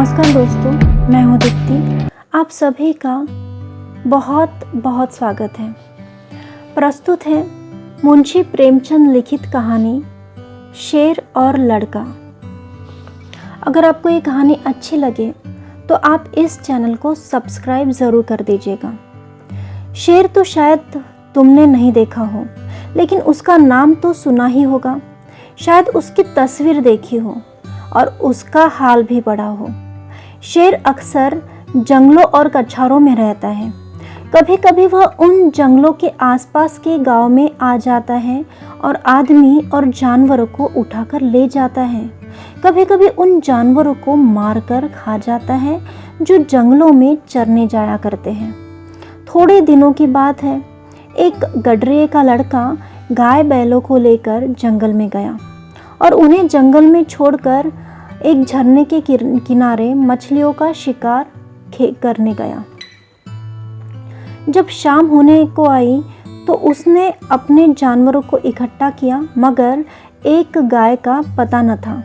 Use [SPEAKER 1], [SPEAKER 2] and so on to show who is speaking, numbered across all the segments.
[SPEAKER 1] नमस्कार दोस्तों, मैं हूँ दीप्ति। आप सभी का बहुत बहुत स्वागत है। प्रस्तुत है मुंशी प्रेमचंद लिखित कहानी शेर और लड़का। अगर आपको ये कहानी अच्छी लगे तो आप इस चैनल को सब्सक्राइब ज़रूर कर दीजिएगा। शेर तो शायद तुमने नहीं देखा हो, लेकिन उसका नाम तो सुना ही होगा। शायद उसकी तस्वीर देखी हो और उसका हाल भी पड़ा हो। शेर अक्सर जंगलों और कछारों में रहता है। कभी कभी वह उन जंगलों के आसपास के गांव में आ जाता है और आदमी और जानवरों को उठाकर ले जाता है। कभी कभी उन जानवरों को मारकर खा जाता है जो जंगलों में चरने जाया करते हैं। थोड़े दिनों की बात है, एक गडरिये का लड़का गाय बैलों को लेकर जंगल में गया और उन्हें जंगल में छोड़कर एक झरने के किनारे मछलियों का शिकार करने गया। जब शाम होने को आई तो उसने अपने जानवरों को इकट्ठा किया, मगर एक गाय का पता न था।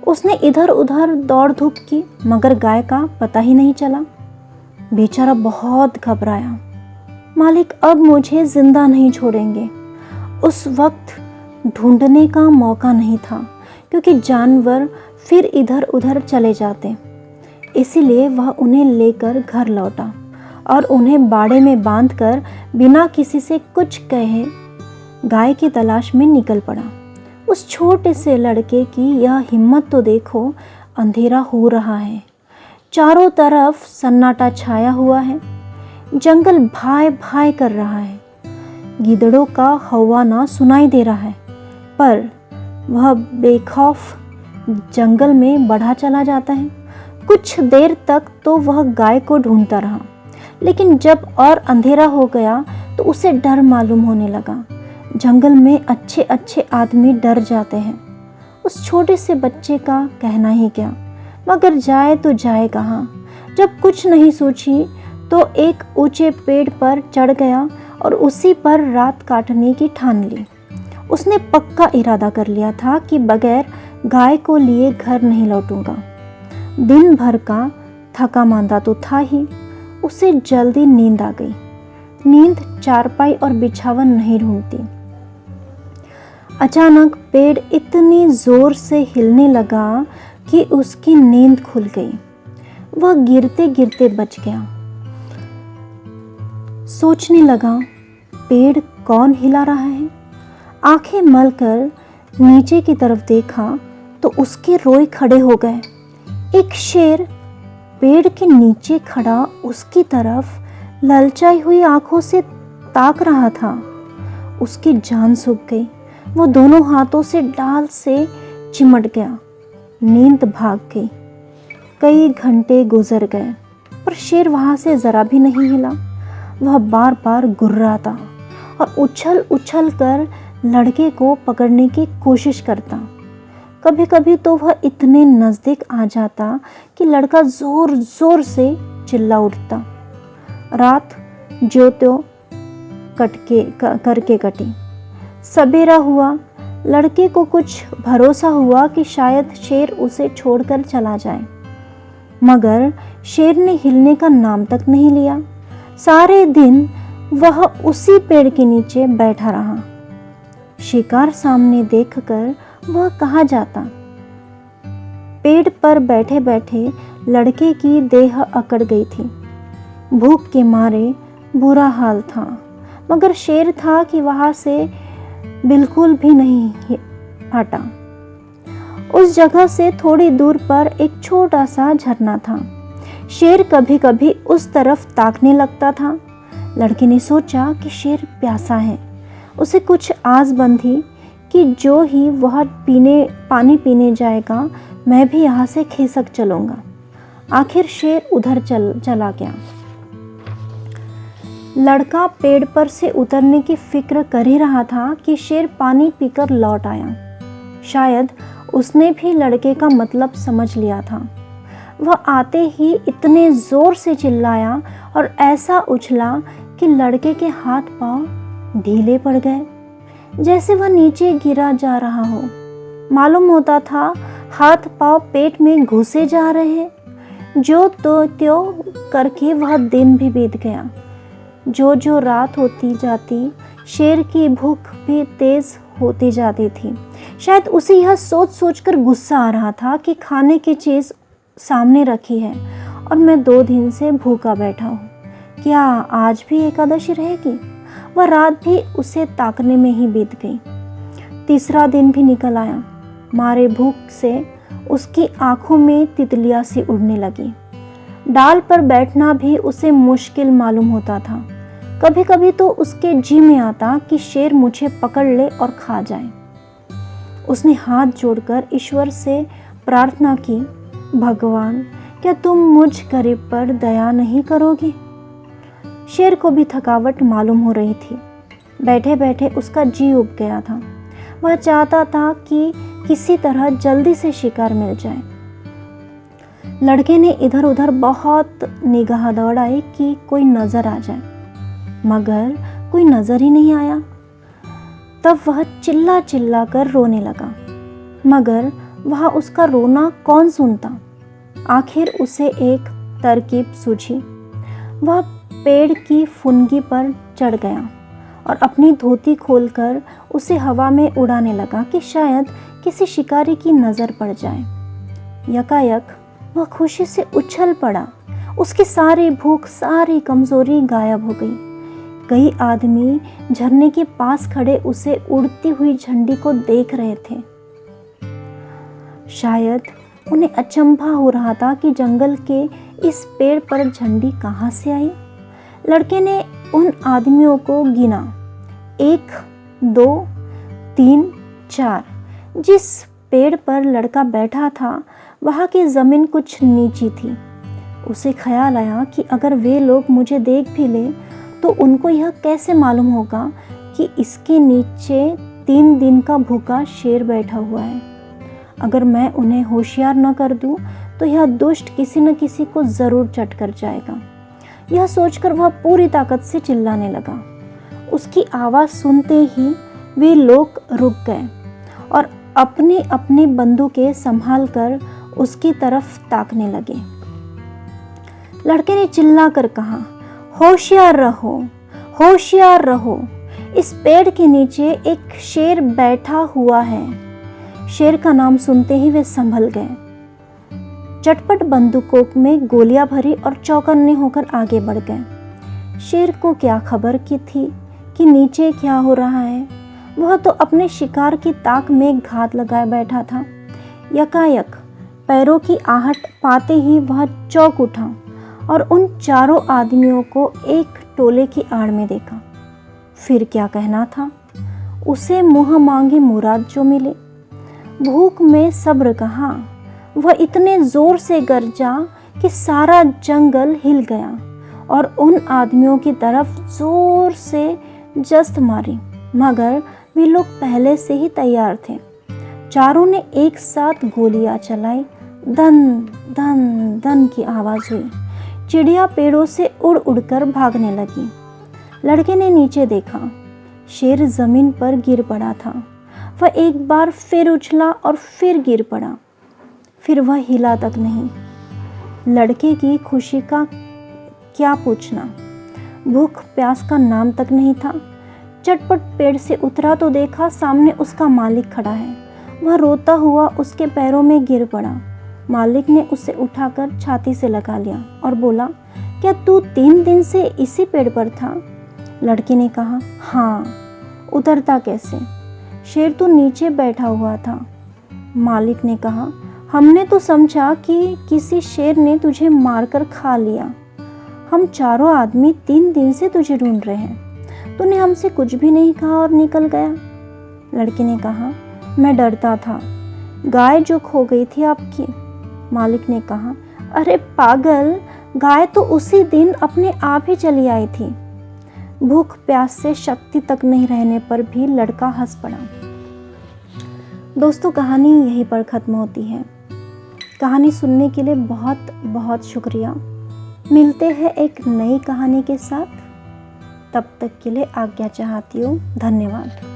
[SPEAKER 1] उसने इधर उधर दौड़ धूप की, मगर गाय का पता ही नहीं चला। बेचारा बहुत घबराया। मालिक अब मुझे जिंदा नहीं छोड़ेंगे। उस वक्त ढूंढने का मौका नहीं था, क्योंकि जानवर फिर इधर उधर चले जाते। इसीलिए वह उन्हें लेकर घर लौटा और उन्हें बाड़े में बांधकर बिना किसी से कुछ कहे गाय की तलाश में निकल पड़ा। उस छोटे से लड़के की यह हिम्मत तो देखो। अंधेरा हो रहा है, चारों तरफ सन्नाटा छाया हुआ है, जंगल भाई भाई कर रहा है, गिद्धड़ों का हौवाना सुनाई दे रहा है, पर वह बेखौफ जंगल में बढ़ा चला जाता है। कुछ देर तक तो वह गाय को ढूंढता रहा, लेकिन जब और अंधेरा हो गया तो उसे डर मालूम होने लगा। जंगल में अच्छे अच्छे आदमी डर जाते हैं। उस छोटे से बच्चे का कहना ही क्या, मगर जाए तो जाए कहाँ। जब कुछ नहीं सोची तो एक ऊंचे पेड़ पर चढ़ गया और उसी पर रात काटने की ठान ली। उसने पक्का इरादा कर लिया था कि बगैर गाय को लिए घर नहीं लौटूंगा। दिन भर का थका मांदा तो था ही। उसे जल्दी नींद आ गई। नींद चारपाई और बिछावन नहीं ढूंढती। अचानक पेड़ इतनी जोर से हिलने लगा कि उसकी नींद खुल गई। वह गिरते गिरते बच गया। सोचने लगा, पेड़ कौन हिला रहा है। आंखें मलकर नीचे की तरफ देखा तो उसके रोए खड़े हो गए। एक शेर पेड़ के नीचे खड़ा उसकी तरफ ललचाई हुई आंखों से ताक रहा था। उसकी जान सूख गई। वो दोनों हाथों से डाल से चिमट गया। नींद भाग गई। कई घंटे गुजर गए, पर शेर वहां से जरा भी नहीं हिला। वह बार बार गुर्राता और उछल उछल कर लड़के को पकड़ने की कोशिश करता। कभी कभी तो वह इतने नज़दीक आ जाता कि लड़का जोर जोर से चिल्ला उठता। रात ज्यों-त्यों करके कटी। सवेरा हुआ। लड़के को कुछ भरोसा हुआ कि शायद शेर उसे छोड़कर चला जाए, मगर शेर ने हिलने का नाम तक नहीं लिया। सारे दिन वह उसी पेड़ के नीचे बैठा रहा। शिकार सामने देखकर वह कहाँ जाता। पेड़ पर बैठे बैठे लड़के की देह अकड़ गई थी। भूख के मारे बुरा हाल था, मगर शेर था कि वहां से बिल्कुल भी नहीं हटा। उस जगह से थोड़ी दूर पर एक छोटा सा झरना था। शेर कभी कभी उस तरफ ताकने लगता था। लड़के ने सोचा कि शेर प्यासा है। उसे कुछ आस बंधी कि जो ही वह पानी पीने जाएगा, मैं भी यहाँ से खिसक चलूँगा। आखिर शेर उधर चला गया। लड़का पेड़ पर से उतरने की फिक्र कर ही रहा था कि शेर पानी पीकर लौट आया। शायद उसने भी लड़के का मतलब समझ लिया था। वह आते ही इतने जोर से चिल्लाया और ऐसा उछला कि लड़के के हाथ पांव ढीले पड़ गए, जैसे वह नीचे गिरा जा रहा हो। मालूम होता था हाथ पांव पेट में घुसे जा रहे हैं। जो तो त्यों करके वह दिन भी बीत गया। जो रात होती जाती, शेर की भूख भी तेज होती जाती थी। शायद उसे यह सोच सोच कर गुस्सा आ रहा था कि खाने की चीज़ सामने रखी है और मैं 2 दिन से भूखा बैठा हूँ। क्या आज भी एकादशी रहेगी? वह रात भी उसे ताकने में ही बीत गई। तीसरा दिन भी निकल आया। मारे भूख से उसकी आंखों में तितलियां सी उड़ने लगी। डाल पर बैठना भी उसे मुश्किल मालूम होता था। कभी कभी तो उसके जी में आता कि शेर मुझे पकड़ ले और खा जाए। उसने हाथ जोड़कर ईश्वर से प्रार्थना की, भगवान, क्या तुम मुझ गरीब पर दया नहीं करोगे? शेर को भी थकावट मालूम हो रही थी। बैठे बैठे उसका जी उब गया था। वह चाहता था कि किसी तरह जल्दी से शिकार मिल जाए। लड़के ने इधर उधर बहुत निगाह दौड़ाई कि कोई नजर आ जाए, मगर कोई नजर ही नहीं आया। तब वह चिल्ला चिल्ला कर रोने लगा, मगर वह उसका रोना कौन सुनता। आखिर उसे एक तरकीब सूझी। वह पेड़ की फुनगी पर चढ़ गया और अपनी धोती खोलकर उसे हवा में उड़ाने लगा कि शायद किसी शिकारी की नज़र पड़ जाए। यकायक वह खुशी से उछल पड़ा। उसकी सारी भूख, सारी कमजोरी गायब हो गई। कई आदमी झरने के पास खड़े उसे उड़ती हुई झंडी को देख रहे थे। शायद उन्हें अचंभा हो रहा था कि जंगल के इस पेड़ पर झंडी कहाँ से आई। लड़के ने उन आदमियों को गिना, 1, 2, 3, 4। जिस पेड़ पर लड़का बैठा था वहाँ की ज़मीन कुछ नीची थी। उसे ख्याल आया कि अगर वे लोग मुझे देख भी ले तो उनको यह कैसे मालूम होगा कि इसके नीचे 3 दिन का भूखा शेर बैठा हुआ है। अगर मैं उन्हें होशियार न कर दूं तो यह दुष्ट किसी न किसी को ज़रूर चट कर जाएगा। यह सोचकर वह पूरी ताकत से चिल्लाने लगा। उसकी आवाज़ सुनते ही वे लोग रुक गए और अपनी अपनी बंदूकें संभाल कर उसकी तरफ ताकने लगे। लड़के ने चिल्ला कर कहा, होशियार रहो, होशियार रहो, इस पेड़ के नीचे एक शेर बैठा हुआ है। शेर का नाम सुनते ही वे संभल गए। चटपट बंदूकों में गोलियां भरी और चौकन्ने होकर आगे बढ़ गए। शेर को क्या खबर की थी कि नीचे क्या हो रहा है। वह तो अपने शिकार की ताक में घात लगाए बैठा था। यकायक पैरों की आहट पाते ही वह चौंक उठा और उन चारों आदमियों को एक टोले की आड़ में देखा। फिर क्या कहना था, उसे मुँह मांगी मुराद जो मिले। भूख में सब्र कहाँ। वह इतने जोर से गरजा कि सारा जंगल हिल गया और उन आदमियों की तरफ जोर से जस्त मारी, मगर वे लोग पहले से ही तैयार थे। चारों ने एक साथ गोलियां चलाई। दन दन दन की आवाज़ हुई। चिड़िया पेड़ों से उड़ उड़कर भागने लगी। लड़के ने नीचे देखा। शेर ज़मीन पर गिर पड़ा था। वह एक बार फिर उछला और फिर गिर पड़ा। फिर वह हिला तक नहीं। लड़के की खुशी का क्या पूछना। भूख प्यास का नाम तक नहीं था। चटपट पेड़ से उतरा तो देखा सामने उसका मालिक खड़ा है। वह रोता हुआ उसके पैरों में गिर पड़ा। मालिक ने उसे उठाकर छाती से लगा लिया और बोला, क्या तू 3 दिन से इसी पेड़ पर था? लड़के ने कहा, हाँ। उतरता कैसे? शेर तो नीचे बैठा हुआ था। मालिक ने कहा, हमने तो समझा कि किसी शेर ने तुझे मारकर खा लिया। हम चारों आदमी 3 दिन से तुझे ढूंढ रहे हैं। तूने हमसे कुछ भी नहीं कहा और निकल गया। लड़के ने कहा, मैं डरता था, गाय जो खो गई थी आपकी। मालिक ने कहा, अरे पागल, गाय तो उसी दिन अपने आप ही चली आई थी। भूख प्यास से शक्ति तक नहीं रहने पर भी लड़का हंस पड़ा। दोस्तों, कहानी यहीं पर ख़त्म होती है। कहानी सुनने के लिए बहुत बहुत शुक्रिया। मिलते हैं एक नई कहानी के साथ। तब तक के लिए आज्ञा चाहती हूँ। धन्यवाद।